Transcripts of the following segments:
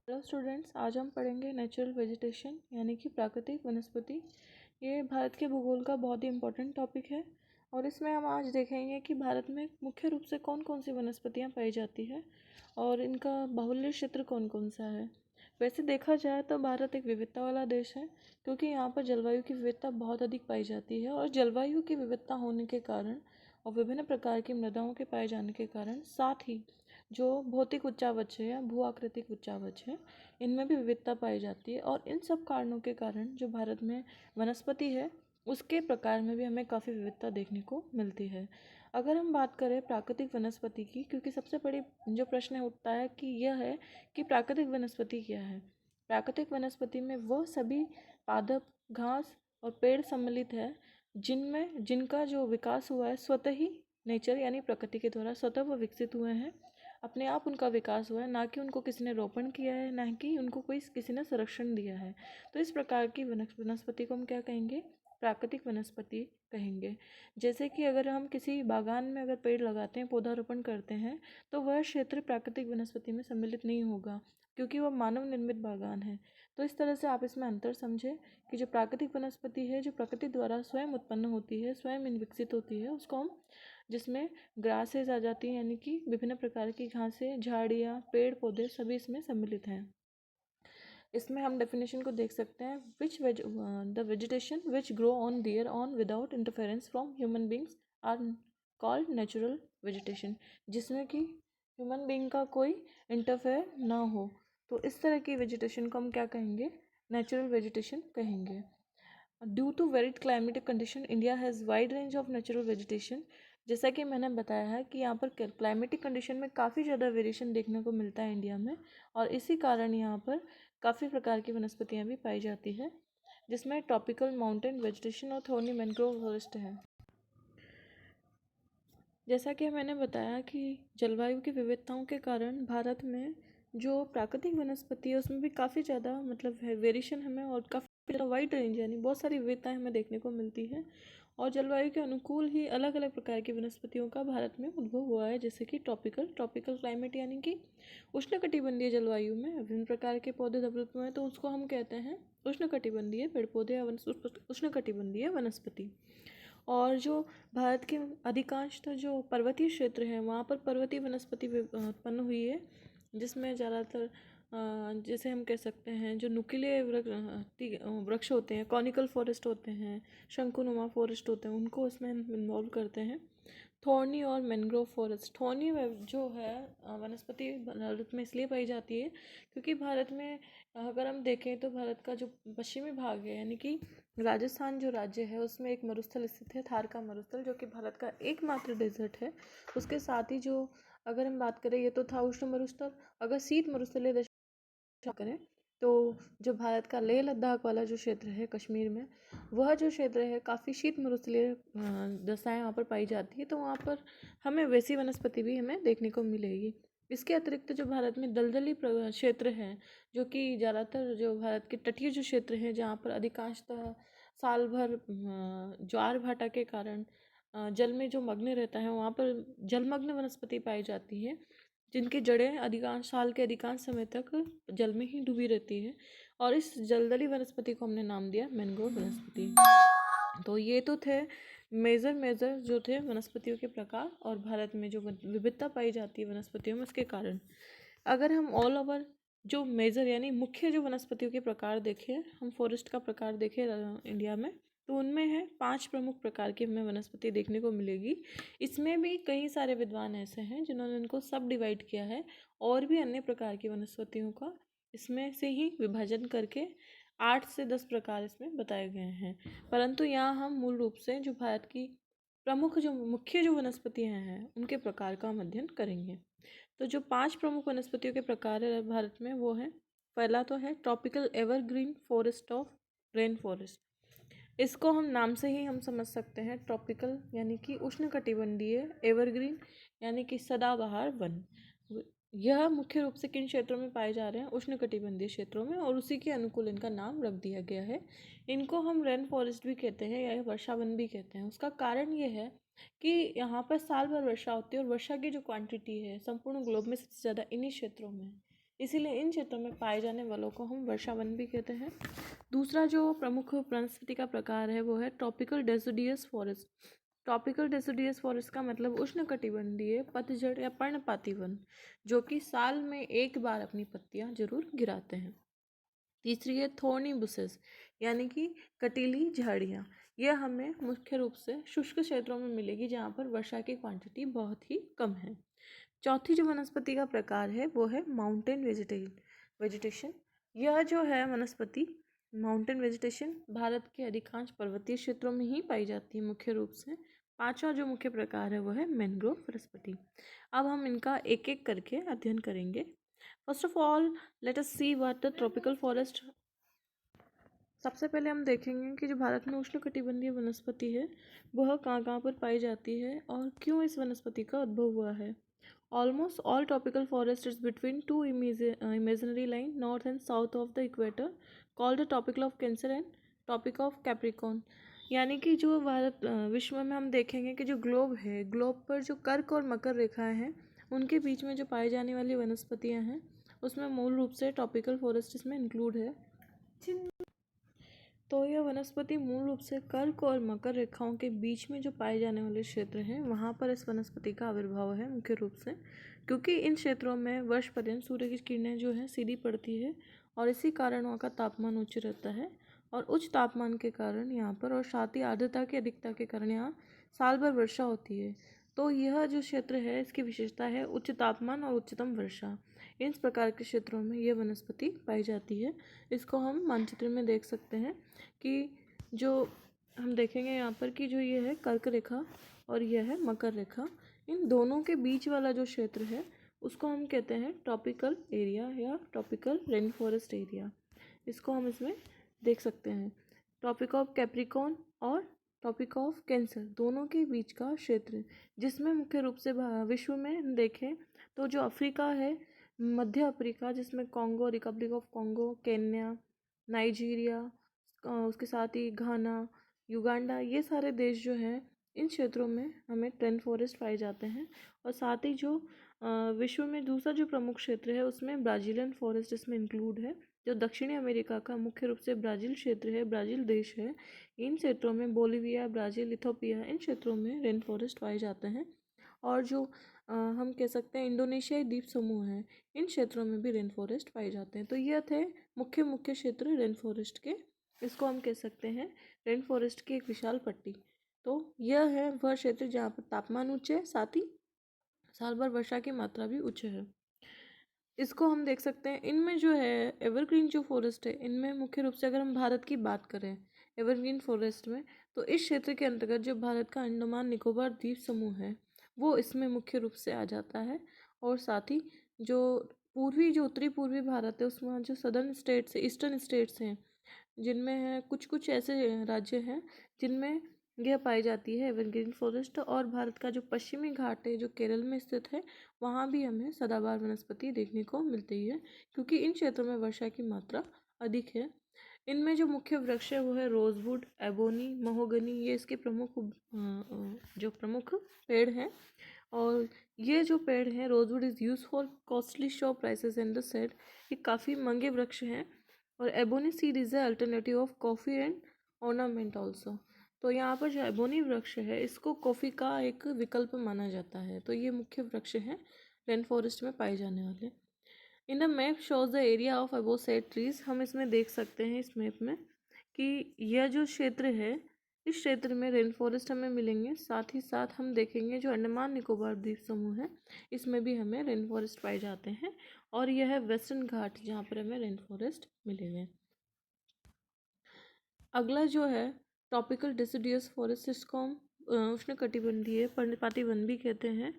Hello students, आज हम पढ़ेंगे नेचुरल वेजिटेशन यानी कि प्राकृतिक वनस्पति। ये भारत के भूगोल का बहुत ही इम्पोर्टेंट टॉपिक है और इसमें हम आज देखेंगे कि भारत में मुख्य रूप से कौन कौन सी वनस्पतियाँ पाई जाती है और इनका बाहुल्य क्षेत्र कौन कौन सा है। वैसे देखा जाए तो भारत एक विविधता वाला देश है, क्योंकि यहाँ पर जलवायु की विविधता बहुत अधिक पाई जाती है और जलवायु की विविधता होने के कारण और विभिन्न प्रकार की मृदाओं के पाए जाने के कारण, साथ ही जो भौतिक उच्चावच है या भू आकृतिक उच्चावच है, इनमें भी विविधता पाई जाती है। और इन सब कारणों के कारण जो भारत में वनस्पति है उसके प्रकार में भी हमें काफ़ी विविधता देखने को मिलती है। अगर हम बात करें प्राकृतिक वनस्पति की, क्योंकि सबसे बड़ी जो प्रश्न उठता है कि यह है कि प्राकृतिक वनस्पति क्या है। प्राकृतिक वनस्पति में वह सभी पादप, घास और पेड़ सम्मिलित है जिनका जो विकास हुआ है स्वतः ही नेचर यानी प्रकृति के द्वारा स्वतः वो विकसित हुए हैं। अपने आप उनका विकास हुआ है, ना कि उनको किसी ने रोपण किया है, ना कि उनको कोई किसी ने संरक्षण दिया है। तो इस प्रकार की वनस्पति को हम क्या कहेंगे? प्राकृतिक वनस्पति कहेंगे। जैसे कि अगर हम किसी बागान में अगर पेड़ लगाते हैं, पौधारोपण करते हैं, तो वह क्षेत्र प्राकृतिक वनस्पति में सम्मिलित नहीं होगा, क्योंकि वह मानव निर्मित बागान है। तो इस तरह से आप इसमें अंतर समझें कि जो प्राकृतिक वनस्पति है, जो प्रकृति द्वारा स्वयं उत्पन्न होती है, स्वयं विकसित होती है, उसको हम, जिसमें ग्रासेस आ जाती हैं यानी कि विभिन्न प्रकार की घासें, झाड़ियाँ, पेड़ पौधे सभी इसमें सम्मिलित हैं। इसमें हम डेफिनेशन को देख सकते हैं, the vegetation which grow on there on without interference from human beings are called natural vegetation, जिसमें कि ह्यूमन बींग का कोई इंटरफेयर ना हो। तो इस तरह की वेजिटेशन को हम क्या कहेंगे? नेचुरल वेजिटेशन कहेंगे। Due to varied climatic condition, India has wide range of natural vegetation. जैसा कि मैंने बताया है कि यहाँ पर क्लाइमेटिक कंडीशन में काफ़ी ज़्यादा वेरिएशन देखने को मिलता है इंडिया में, और इसी कारण यहाँ पर काफ़ी प्रकार की वनस्पतियाँ भी पाई जाती है, जिसमें ट्रॉपिकल माउंटेन वेजिटेशन और थोर्नी मैंग्रोव फॉरेस्ट है। जैसा कि मैंने बताया कि जलवायु की विविधताओं के कारण भारत में जो प्राकृतिक वनस्पति है उसमें भी काफ़ी ज़्यादा मतलब है वेरिएशन हमें, और काफ़ी ज़्यादा वाइड रेंज यानी बहुत सारी विविधताएं हमें देखने को मिलती है। और जलवायु के अनुकूल ही अलग अलग प्रकार की वनस्पतियों का भारत में उद्भव हुआ है, जैसे कि ट्रॉपिकल क्लाइमेट यानी कि उष्णकटिबंधीय जलवायु में विभिन्न प्रकार के पौधे डेवलप हुए हैं, तो उसको हम कहते हैं उष्णकटिबंधीय पेड़ पौधे या उष्णकटिबंधीय वनस्पति। और जो भारत के अधिकांशतः जो पर्वतीय क्षेत्र हैं वहाँ पर पर्वतीय वनस्पति उत्पन्न हुई है, जिसमें ज़्यादातर जैसे हम कह सकते हैं जो नुकीले वृक्ष होते हैं, कॉनिकल फॉरेस्ट होते हैं, शंकुनुमा फॉरेस्ट होते हैं, उनको उसमें हम इन्वॉल्व करते हैं। थॉर्नी और मैंग्रोव फॉरेस्ट, थॉर्नी जो है वनस्पति भारत में इसलिए पाई जाती है क्योंकि भारत में अगर हम देखें तो भारत का जो पश्चिमी भाग है यानी कि राजस्थान जो राज्य है उसमें एक मरुस्थल स्थित है, थार का मरुस्थल, जो कि भारत का एकमात्र डेजर्ट है। उसके साथ ही जो अगर हम बात करें, ये तो था उष्ण मरुस्थल। अगर शीत मरुस्थलीय देश करें तो जो भारत का लेह लद्दाख वाला जो क्षेत्र है कश्मीर में, वह जो क्षेत्र है काफ़ी शीत मरुस्थलीय दशाएं वहाँ पर पाई जाती है, तो वहाँ पर हमें वैसी वनस्पति भी हमें देखने को मिलेगी। इसके अतिरिक्त जो भारत में दलदली क्षेत्र है, जो कि ज़्यादातर जो भारत के तटीय जो क्षेत्र हैं जहाँ पर अधिकांशतः साल भर ज्वार भाटा के कारण जल में जो मग्न रहता है, वहाँ पर जलमग्न वनस्पति पाई जाती है, जिनकी जड़ें अधिकांश साल के अधिकांश समय तक जल में ही डूबी रहती है। और इस जलदली वनस्पति को हमने नाम दिया मैंग्रोव वनस्पति। तो ये तो थे मेजर जो थे वनस्पतियों के प्रकार और भारत में जो विविधता पाई जाती है वनस्पतियों में, उसके कारण अगर हम ऑल ओवर जो मेजर यानी मुख्य जो वनस्पतियों के प्रकार देखें, हम फॉरेस्ट का प्रकार देखें इंडिया में, तो उनमें है 5 प्रमुख प्रकार की हमें वनस्पति देखने को मिलेगी। इसमें भी कई सारे विद्वान ऐसे हैं जिन्होंने इनको सब डिवाइड किया है और भी अन्य प्रकार की वनस्पतियों का इसमें से ही विभाजन करके 8 से 10 प्रकार इसमें बताए गए हैं। परंतु यहाँ हम मूल रूप से जो भारत की प्रमुख जो मुख्य जो वनस्पतियाँ हैं उनके प्रकार का हम अध्ययन करेंगे। तो जो 5 प्रमुख वनस्पतियों के प्रकार है भारत में, वो है, पहला तो है tropical evergreen forest of rain forest. इसको हम नाम से ही हम समझ सकते हैं, ट्रॉपिकल यानी कि उष्णकटिबंधीय, एवरग्रीन यानी कि सदाबहार वन। यह मुख्य रूप से किन क्षेत्रों में पाए जा रहे हैं? उष्णकटिबंधीय क्षेत्रों में, और उसी के अनुकूल इनका नाम रख दिया गया है। इनको हम रेन फॉरेस्ट भी कहते हैं या वर्षा वन भी कहते हैं। उसका कारण ये है कि यहाँ पर साल भर वर्षा होती है और वर्षा की जो क्वांटिटी है संपूर्ण ग्लोब में सबसे ज़्यादा इन्हीं क्षेत्रों में है। इसीलिए इन क्षेत्रों में पाए जाने वालों को हम वर्षा वन भी कहते हैं। दूसरा जो प्रमुख वनस्पति का प्रकार है वो है tropical deciduous forest. Tropical deciduous forest का मतलब उष्णकटिबंधीय पतझड़ या पर्णपाती वन, जो कि साल में एक बार अपनी पत्तियां जरूर गिराते हैं। तीसरी है थोर्नी बुसेस, यानी कि कटीली झाड़ियाँ। यह हमें मुख्य रूप से शुष्क क्षेत्रों में मिलेगी जहाँ पर वर्षा की क्वांटिटी बहुत ही कम है। चौथी जो वनस्पति का प्रकार है वो है माउंटेन वेजिटेशन। यह जो है वनस्पति माउंटेन वेजिटेशन भारत के अधिकांश पर्वतीय क्षेत्रों में ही पाई जाती है मुख्य रूप से। पांचवा जो मुख्य प्रकार है वो है मैंग्रोव वनस्पति। अब हम इनका एक एक करके अध्ययन करेंगे। First of all let us see what the tropical forest. सबसे पहले हम देखेंगे कि जो भारत में उष्णकटिबंधीय वनस्पति है वह कहाँ कहाँ पर पाई जाती है और क्यों इस वनस्पति का उद्भव हुआ है। Almost all tropical forest is between two imaginary line north and south of the equator called the tropic of Cancer and tropic of Capricorn। यानी कि जो भारत विश्व में हम देखेंगे कि जो ग्लोब है, ग्लोब पर जो कर्क और मकर रेखाएं हैं उनके बीच में जो पाई जाने वाली वनस्पतियां हैं उसमें मूल रूप से ट्रॉपिकल फॉरेस्ट इसमें इंक्लूड है। तो यह वनस्पति मूल रूप से कर्क और मकर रेखाओं के बीच में जो पाए जाने वाले क्षेत्र हैं वहाँ पर इस वनस्पति का आविर्भाव है मुख्य रूप से, क्योंकि इन क्षेत्रों में वर्ष पर्यंत सूर्य की किरणें जो है सीधी पड़ती है और इसी कारण वहाँ का तापमान उच्च रहता है और उच्च तापमान के कारण यहाँ पर और साथ ही आर्द्रता की अधिकता के कारण यहाँ साल भर वर्षा होती है। तो यह जो क्षेत्र है इसकी विशेषता है उच्च तापमान और उच्चतम वर्षा। इस प्रकार के क्षेत्रों में यह वनस्पति पाई जाती है। इसको हम मानचित्र में देख सकते हैं कि जो हम देखेंगे यहाँ पर कि जो ये है कर्क रेखा और यह है मकर रेखा, इन दोनों के बीच वाला जो क्षेत्र है उसको हम कहते हैं ट्रॉपिकल एरिया या ट्रॉपिकल रेन फॉरेस्ट एरिया। इसको हम इसमें देख सकते हैं। ट्रॉपिक ऑफ कैप्रिकॉर्न और ट्रॉपिक ऑफ कैंसर दोनों के बीच का क्षेत्र, जिसमें मुख्य रूप से विश्व में देखें तो जो अफ्रीका है, मध्य अफ्रीका जिसमें Congo, Republic of Congo, Kenya, Nigeria, उसके साथ ही घाना, युगांडा, ये सारे देश जो हैं इन क्षेत्रों में हमें रेन फॉरेस्ट पाए जाते हैं। और साथ ही जो विश्व में दूसरा जो प्रमुख क्षेत्र है उसमें ब्राज़ीलियन फॉरेस्ट इसमें इंक्लूड है। जो दक्षिणी अमेरिका का मुख्य रूप से ब्राज़ील क्षेत्र है, ब्राज़ील देश है, इन क्षेत्रों में बोलिविया, ब्राज़ील, इथोपिया, इन क्षेत्रों में रेन फॉरेस्ट पाए जाते हैं। और जो हम कह सकते हैं इंडोनेशियाई द्वीप समूह है, इन क्षेत्रों में भी रेन फॉरेस्ट पाए जाते हैं। तो यह थे मुख्य मुख्य क्षेत्र रेन फॉरेस्ट के। इसको हम कह सकते हैं रेन फॉरेस्ट की एक विशाल पट्टी। तो यह है वह क्षेत्र जहाँ पर तापमान उच्च है, साथ ही साल भर वर्षा की मात्रा भी उच्च है। इसको हम देख सकते हैं इनमें जो है एवरग्रीन जो फॉरेस्ट है इनमें मुख्य रूप से अगर हम भारत की बात करें एवरग्रीन फॉरेस्ट में, तो इस क्षेत्र के अंतर्गत जो भारत का अंडमान निकोबार द्वीप समूह है वो इसमें मुख्य रूप से आ जाता है। और साथ ही जो जो उत्तरी पूर्वी भारत है उसमें जो सदर्न स्टेट्स ईस्टर्न स्टेट्स हैं जिनमें है कुछ कुछ ऐसे राज्य हैं जिनमें यह पाई जाती है एवरग्रीन फॉरेस्ट। और भारत का जो पश्चिमी घाट है जो केरल में स्थित है वहाँ भी हमें सदाबहार वनस्पति देखने को मिलती है, क्योंकि इन क्षेत्रों में वर्षा की मात्रा अधिक है। इनमें जो मुख्य वृक्ष है वो है रोजवुड, एबोनी, महोगनी, ये इसके प्रमुख जो प्रमुख पेड़ हैं। और ये जो पेड़ हैं rosewood is use for costly show prices in the set, ये काफ़ी महंगे वृक्ष हैं। और ebony seed is the alternative of coffee and ornament also. तो यहाँ पर जो एबोनी वृक्ष है इसको कॉफ़ी का एक विकल्प माना जाता है। तो ये मुख्य वृक्ष हैं रेन फॉरेस्ट में पाए जाने वाले। In the map shows the area of above said trees. हम इसमें देख सकते हैं इस मैप में कि यह जो क्षेत्र है इस क्षेत्र में रेन फॉरेस्ट हमें मिलेंगे। साथ ही साथ हम देखेंगे जो अंडमान निकोबार द्वीप समूह है इसमें भी हमें रेन फॉरेस्ट पाए जाते हैं। और यह है वेस्टर्न घाट जहाँ पर हमें रेन फॉरेस्ट मिलेंगे। अगला जो है ट्रॉपिकल डिसिडियस फॉरेस्ट, इसको हम उष्णकटिबंधीय पर्णपाती वन भी कहते हैं।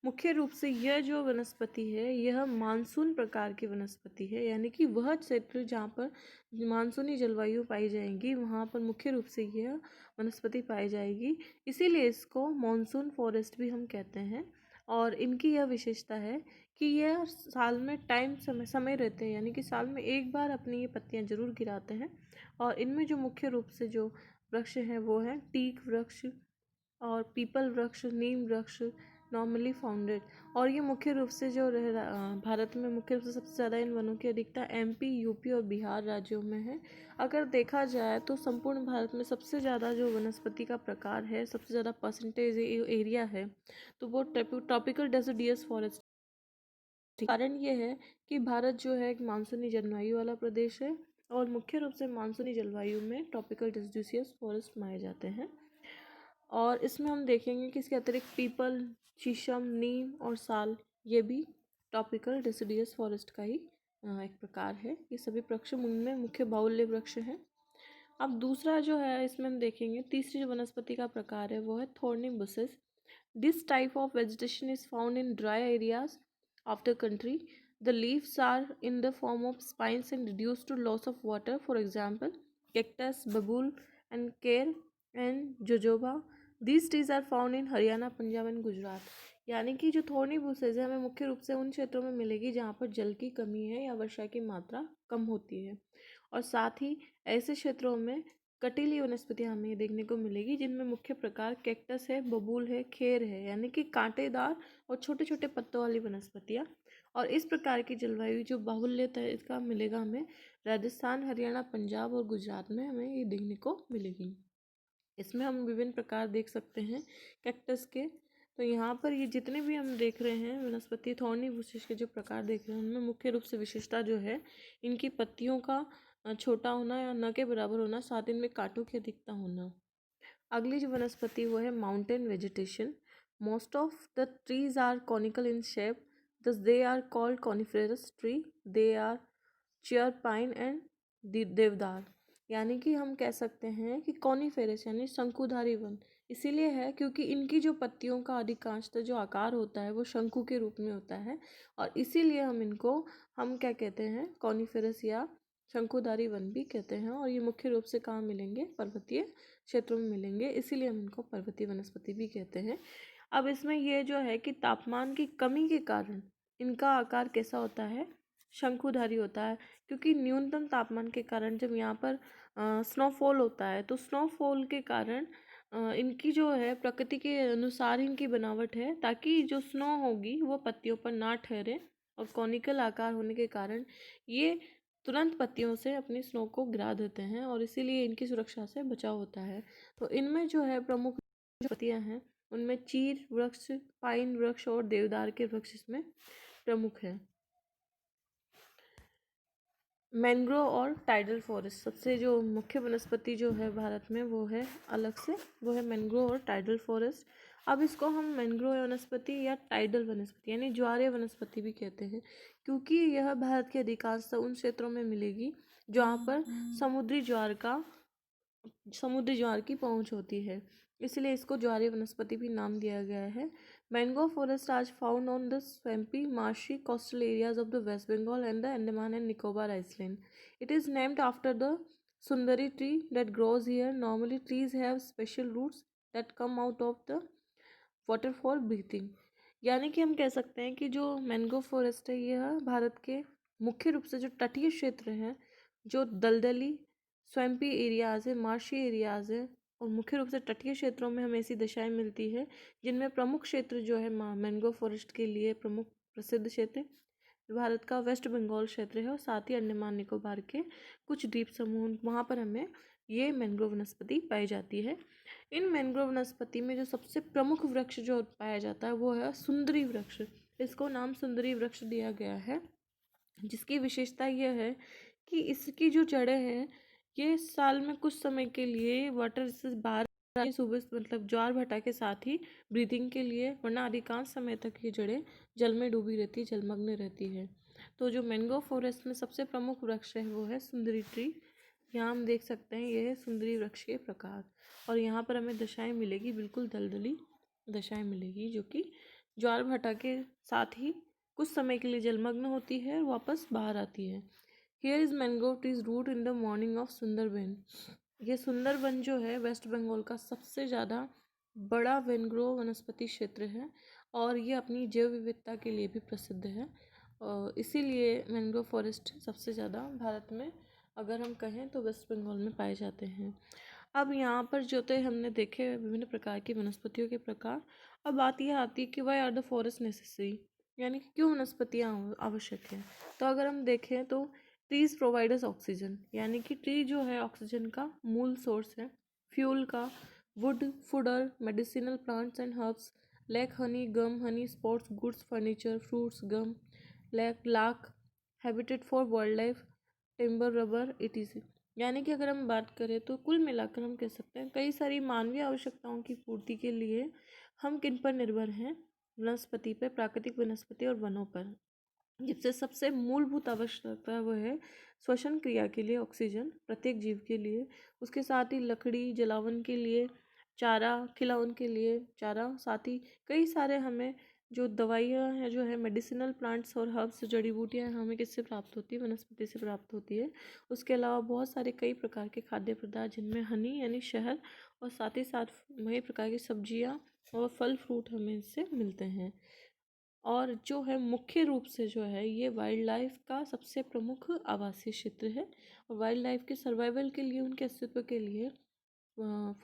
मुख्य रूप से यह जो वनस्पति है यह मानसून प्रकार की वनस्पति है, यानी कि वह क्षेत्र जहाँ पर मानसूनी जलवायु पाई जाएगी वहाँ पर मुख्य रूप से यह वनस्पति पाई जाएगी। इसीलिए इसको मानसून फॉरेस्ट भी हम कहते हैं। और इनकी यह विशेषता है कि यह साल में समय रहते हैं, यानी कि साल में एक बार अपनी ये पत्तियाँ जरूर गिराते हैं। और इनमें जो मुख्य रूप से जो वृक्ष हैं वो हैं टीक वृक्ष और पीपल वृक्ष, नीम वृक्ष, नॉर्मली फाउंडेड। और ये मुख्य रूप से जो भारत में मुख्य रूप से सबसे ज़्यादा इन वनों की अधिकता एमपी, यूपी और बिहार राज्यों में है। अगर देखा जाए तो संपूर्ण भारत में सबसे ज़्यादा जो वनस्पति का प्रकार है, सबसे ज़्यादा परसेंटेज एरिया है, तो वो ट्रॉपिकल डेसिडियस फॉरेस्ट। कारण ये है कि भारत जो है एक मानसूनी जलवायु वाला प्रदेश है और मुख्य रूप से मानसूनी जलवायु में ट्रॉपिकल डेसिडियस फॉरेस्ट पाए जाते हैं। और इसमें हम देखेंगे कि इसके अतिरिक्त पीपल, शीशम, नीम और साल ये भी ट्रॉपिकल डेसिडियस फॉरेस्ट का ही एक प्रकार है। ये सभी वृक्ष उनमें मुख्य बाहुल्य वृक्ष हैं। अब दूसरा जो है इसमें हम देखेंगे, तीसरी जो वनस्पति का प्रकार है वो है thorny bushes. This type of vegetation is found in dry areas of the country. The leaves are in the form of spines and reduced to loss of water. For example, cactus, babul, and care and jojoba. These trees are found in Haryana, Punjab and Gujarat. यानी कि जो थोर्नी bushes है हमें मुख्य रूप से उन क्षेत्रों में मिलेगी जहाँ पर जल की कमी है या वर्षा की मात्रा कम होती है, और साथ ही ऐसे क्षेत्रों में कटीली वनस्पतियाँ हमें देखने को मिलेगी जिनमें मुख्य प्रकार कैक्टस है, बबूल है, खेर है, यानी कि कांटेदार और छोटे छोटे पत्तों वाली वनस्पतियाँ। और इस प्रकार की जलवायु जो बाहुल्यता है इसका मिलेगा हमें राजस्थान, हरियाणा, पंजाब और गुजरात में हमें ये देखने को मिलेगी। इसमें हम विभिन्न प्रकार देख सकते हैं कैक्टस के। तो यहाँ पर ये जितने भी हम देख रहे हैं वनस्पति थॉर्नी बुशेस के जो प्रकार देख रहे हैं उनमें मुख्य रूप से विशेषता जो है इनकी पत्तियों का छोटा होना या न के बराबर होना, साथ इनमें कांटों की अधिकता होना। अगली जो वनस्पति वो है mountain vegetation. Most of the trees are conical in shape, thus they are called coniferous tree. They are chir, pine and deodar. यानी कि हम कह सकते हैं कि कॉनिफेरस यानी शंकुधारी वन इसीलिए है क्योंकि इनकी जो पत्तियों का अधिकांशतः जो आकार होता है वो शंकु के रूप में होता है, और इसीलिए हम क्या कहते हैं, कॉनिफेरस या शंकुधारी वन भी कहते हैं। और ये मुख्य रूप से कहाँ मिलेंगे, पर्वतीय क्षेत्रों में मिलेंगे, इसीलिए हम इनको पर्वतीय वनस्पति भी कहते हैं। अब इसमें ये जो है कि तापमान की कमी के कारण इनका आकार कैसा होता है, शंकुधारी होता है, क्योंकि न्यूनतम तापमान के कारण जब यहाँ पर स्नोफॉल होता है तो स्नोफॉल के कारण इनकी जो है प्रकृति के अनुसार इनकी बनावट है ताकि जो स्नो होगी वो पत्तियों पर ना ठहरे, और कॉनिकल आकार होने के कारण ये तुरंत पत्तियों से अपनी स्नो को गिरा देते हैं और इसीलिए इनकी सुरक्षा से बचाव होता है। तो इनमें जो है प्रमुख जो पत्तियाँ हैं उनमें चीर वृक्ष, पाइन वृक्ष और देवदार के वृक्ष इसमें प्रमुख हैं। मैंग्रोव और टाइडल फॉरेस्ट, सबसे जो मुख्य वनस्पति जो है भारत में वो है अलग से, वो है मैंग्रोव और टाइडल फॉरेस्ट। अब इसको हम मैंग्रोव वनस्पति या टाइडल वनस्पति यानी ज्वारीय वनस्पति भी कहते हैं, क्योंकि यह भारत के अधिकांशतः उन क्षेत्रों में मिलेगी जहाँ पर समुद्री ज्वार की पहुँच होती है, इसलिए इसको ज्वारीय वनस्पति भी नाम दिया गया है। Mangrove forests are found on the swampy, marshy coastal areas of the West Bengal and the Andaman and Nicobar Island. It is named after the Sundari tree that grows here. Normally, trees have special roots that come out of the water for breathing. यानी कि हम कह सकते हैं कि जो mangrove forest है यह भारत के मुख्य रूप से जो तटीय क्षेत्र हैं, जो दलदली स्वैम्पी एरियाज है, मार्शी एरियाज है, और मुख्य रूप से तटीय क्षेत्रों में हमें ऐसी दशाएं मिलती है जिनमें प्रमुख क्षेत्र जो है मैंग्रोव फॉरेस्ट के लिए प्रमुख प्रसिद्ध क्षेत्र भारत का वेस्ट बंगाल क्षेत्र है, और साथ ही अंडमान निकोबार के कुछ द्वीप समूह, वहाँ पर हमें ये मैंग्रोव वनस्पति पाई जाती है। इन मैंग्रोव वनस्पति में जो सबसे प्रमुख वृक्ष जो पाया जाता है वो है सुंदरी वृक्ष। इसको नाम सुंदरी वृक्ष दिया गया है, जिसकी विशेषता यह है कि इसकी जो जड़ें हैं ये साल में कुछ समय के लिए वाटर से बाहर सुबह मतलब ज्वार भाटा के साथ ही ब्रीथिंग के लिए, वरना अधिकांश समय तक ये जड़ें जल में डूबी रहती है, जलमग्न रहती है। तो जो मैंग्रोव फॉरेस्ट में सबसे प्रमुख वृक्ष है वो है सुंदरी ट्री। यहाँ हम देख सकते हैं ये है सुंदरी वृक्ष के प्रकार, और यहाँ पर हमें दशाएं मिलेगी, बिल्कुल दलदली दशाएं मिलेगी जो कि ज्वार भाटा के साथ ही कुछ समय के लिए जलमग्न होती है और वापस बाहर आती है। Here is mangrove trees root in the morning of Sundarban. ये सुंदरबन जो है वेस्ट बंगाल का सबसे ज़्यादा बड़ा मैंग्रोव वनस्पति क्षेत्र है, और ये अपनी जैव विविधता के लिए भी प्रसिद्ध है, और इसीलिए मैंग्रोव फॉरेस्ट सबसे ज़्यादा भारत में अगर हम कहें तो वेस्ट बंगाल में पाए जाते हैं। अब यहाँ पर जो तो हमने देखे विभिन्न प्रकार की वनस्पतियों के प्रकार। अब बात यह आती है कि why are the forest necessary, यानी कि क्यों वनस्पतियाँ आवश्यक हैं। तो अगर हम देखें तो ट्रीज प्रोवाइडर्स ऑक्सीजन, यानी कि ट्री जो है ऑक्सीजन का मूल सोर्स है। फ्यूल का wood, fodder, medicinal plants and herbs, lac honey, gum, honey, sports, goods, furniture, fruits, gum, lac lakh, habitat for wild life, timber, rubber, etc. यानी कि अगर हम बात करें तो कुल मिलाकर हम कह सकते हैं कई सारी मानवीय आवश्यकताओं की पूर्ति के लिए हम किन पर निर्भर हैं? वनस्पति पर, प्राकृतिक वनस्पति और वनों पर। जिससे सबसे मूलभूत आवश्यकता वो है श्वसन क्रिया के लिए ऑक्सीजन प्रत्येक जीव के लिए, उसके साथ ही लकड़ी जलावन के लिए, चारा खिलावन के लिए चारा, साथ ही कई सारे हमें जो दवाइयाँ हैं जो है मेडिसिनल प्लांट्स और हर्ब्स जड़ी बूटियाँ हमें किससे प्राप्त होती है? वनस्पति से प्राप्त होती है। उसके अलावा बहुत सारे कई प्रकार के खाद्य पदार्थ जिनमें हनी यानी शहद और साथ ही साथ कई प्रकार की सब्जियाँ और फल फ्रूट हमें इससे मिलते हैं। और जो है मुख्य रूप से जो है ये वाइल्ड लाइफ का सबसे प्रमुख आवासीय क्षेत्र है। और वाइल्ड लाइफ के सर्वाइवल के लिए, उनके अस्तित्व के लिए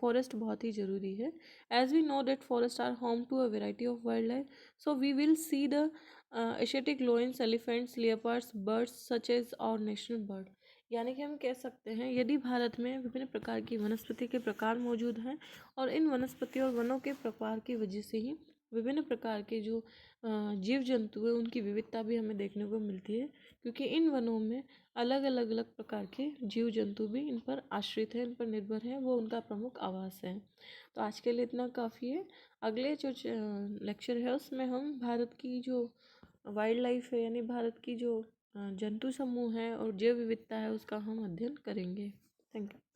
फॉरेस्ट बहुत ही ज़रूरी है। As we know that forest are home to a variety of wild life, so we will see the Asiatic lions, elephants, leopards, birds such as और नेशनल बर्ड। यानी कि हम कह सकते हैं यदि भारत में विभिन्न प्रकार की वनस्पति के प्रकार मौजूद हैं और इन वनस्पति और वनों के प्रकार की वजह से ही विभिन्न प्रकार के जो जीव जंतु है उनकी विविधता भी हमें देखने को मिलती है, क्योंकि इन वनों में अलग अलग अलग प्रकार के जीव जंतु भी इन पर आश्रित हैं, इन पर निर्भर हैं, वो उनका प्रमुख आवास है। तो आज के लिए इतना काफ़ी है। अगले जो लेक्चर है उसमें हम भारत की जो वाइल्ड लाइफ है, यानी भारत की जो जंतु समूह है और जैव विविधता है, उसका हम अध्ययन करेंगे। Thank you.